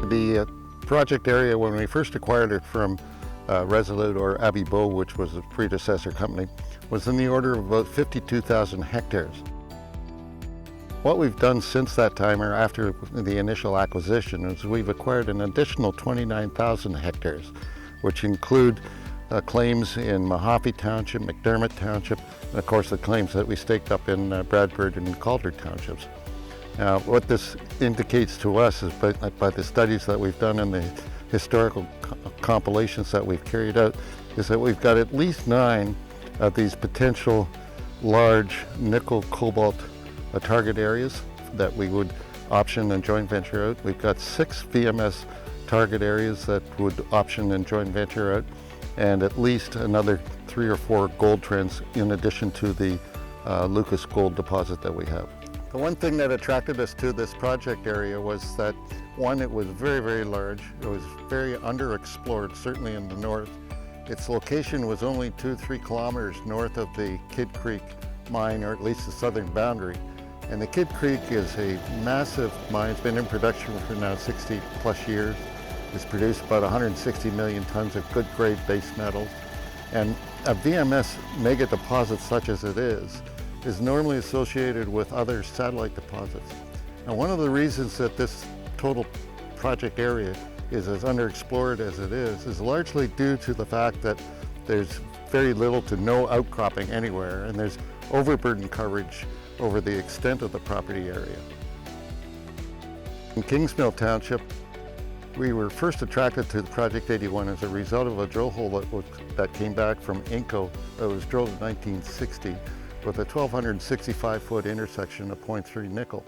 The project area, when we first acquired it from Resolute or Abibo, which was the predecessor company, was in the order of about 52,000 hectares. What we've done since that time, or after the initial acquisition, is we've acquired an additional 29,000 hectares, which include claims in Mahaffey Township, McDermott Township, and of course the claims that we staked up in Bradford and Calder Townships. Now, what this indicates to us is by the studies that we've done and the historical compilations that we've carried out, is that we've got at least 9 of these potential large nickel cobalt target areas that we would option and joint venture out. We've got 6 VMS target areas that would option and joint venture out, and at least another 3 or 4 gold trends in addition to the Lucas gold deposit that we have. The one thing that attracted us to this project area was that, one, it was very, very large. It was very underexplored, certainly in the north. Its location was only 2-3 kilometers north of the Kidd Creek mine, or at least the southern boundary. And the Kidd Creek is a massive mine. It's been in production for now 60 plus years. It's produced about 160 million tons of good grade base metals. And a VMS mega deposit such as it is normally associated with other satellite deposits. Now, one of the reasons that this total project area is as underexplored as it is largely due to the fact that there's very little to no outcropping anywhere, and there's overburden coverage over the extent of the property area. In Kingsmill Township, we were first attracted to the Project 81 as a result of a drill hole that came back from Inco that was drilled in 1960 with a 1,265-foot intersection of 0.3 nickel.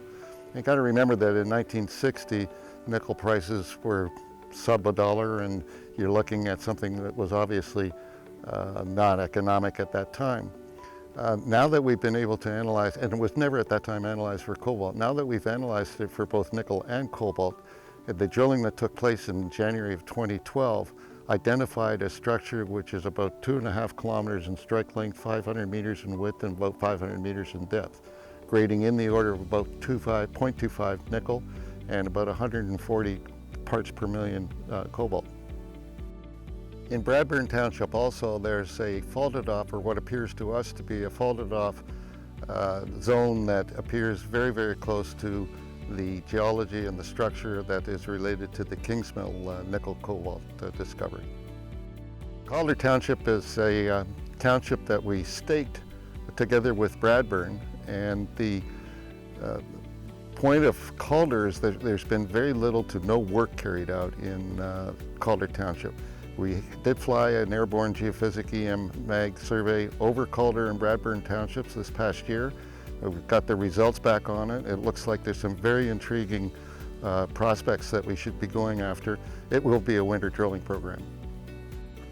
You got to remember that in 1960, nickel prices were sub $1, and you're looking at something that was obviously not economic at that time. Now that we've been able to analyze, and it was never at that time analyzed for cobalt, now that we've analyzed it for both nickel and cobalt, the drilling that took place in January of 2012 identified a structure which is about 2.5 kilometers in strike length, 500 meters in width, and about 500 meters in depth, grading in the order of about 0.25 nickel and about 140 parts per million cobalt. In Bradburn Township also, there's a faulted off, or what appears to us to be a faulted off zone that appears very, very close to the geology and the structure that is related to the Kingsmill nickel cobalt discovery. Calder Township is a township that we staked together with Bradburn, and the point of Calder is that there's been very little to no work carried out in Calder Township. We did fly an airborne geophysical EM-MAG survey over Calder and Bradburn Townships this past year. We've got the results back on it. It looks like there's some very intriguing prospects that we should be going after. It will be a winter drilling program.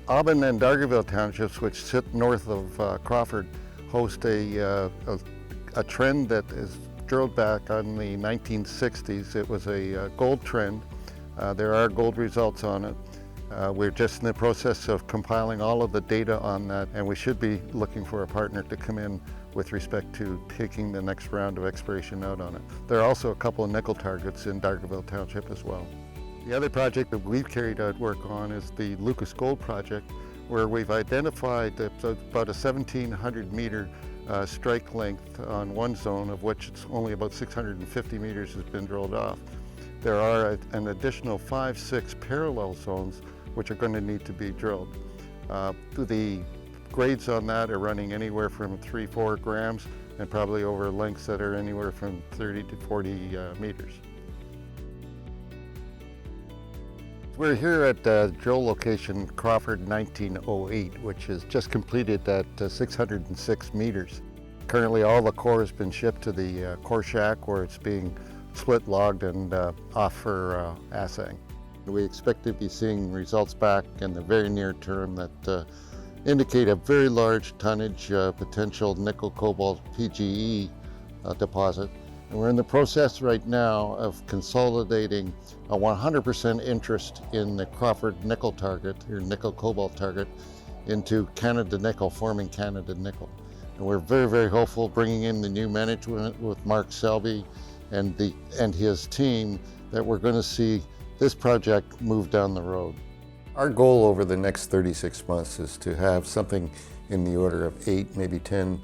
Aubin and Dargaville Townships, which sit north of Crawford, host a trend that is drilled back on the 1960s. It was a gold trend. There are gold results on it. We're just in the process of compiling all of the data on that, and we should be looking for a partner to come in with respect to taking the next round of exploration out on it. There are also a couple of nickel targets in Dargaville Township as well. The other project that we've carried out work on is the Lucas Gold project, where we've identified about a 1,700 meter strike length on one zone, of which it's only about 650 meters has been drilled off. There are an additional 5-6 parallel zones which are going to need to be drilled. The grades on that are running anywhere from 3-4 grams, and probably over lengths that are anywhere from 30 to 40 meters. We're here at drill location Crawford 1908, which is just completed at 606 meters. Currently all the core has been shipped to the core shack, where it's being split, logged, and off for assaying. We expect to be seeing results back in the very near term that indicate a very large tonnage potential nickel cobalt PGE deposit. And we're in the process right now of consolidating a 100% interest in the Crawford nickel target, or nickel cobalt target, into Canada Nickel, forming Canada Nickel. And we're very, very hopeful, bringing in the new management with Mark Selby and his team, that we're going to see this project moved down the road. Our goal over the next 36 months is to have something in the order of 8, maybe 10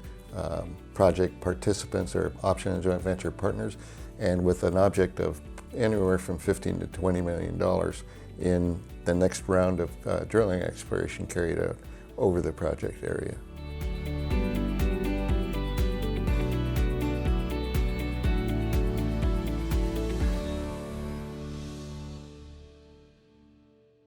project participants or option and joint venture partners, and with an object of anywhere from $15 to $20 million in the next round of drilling exploration carried out over the project area.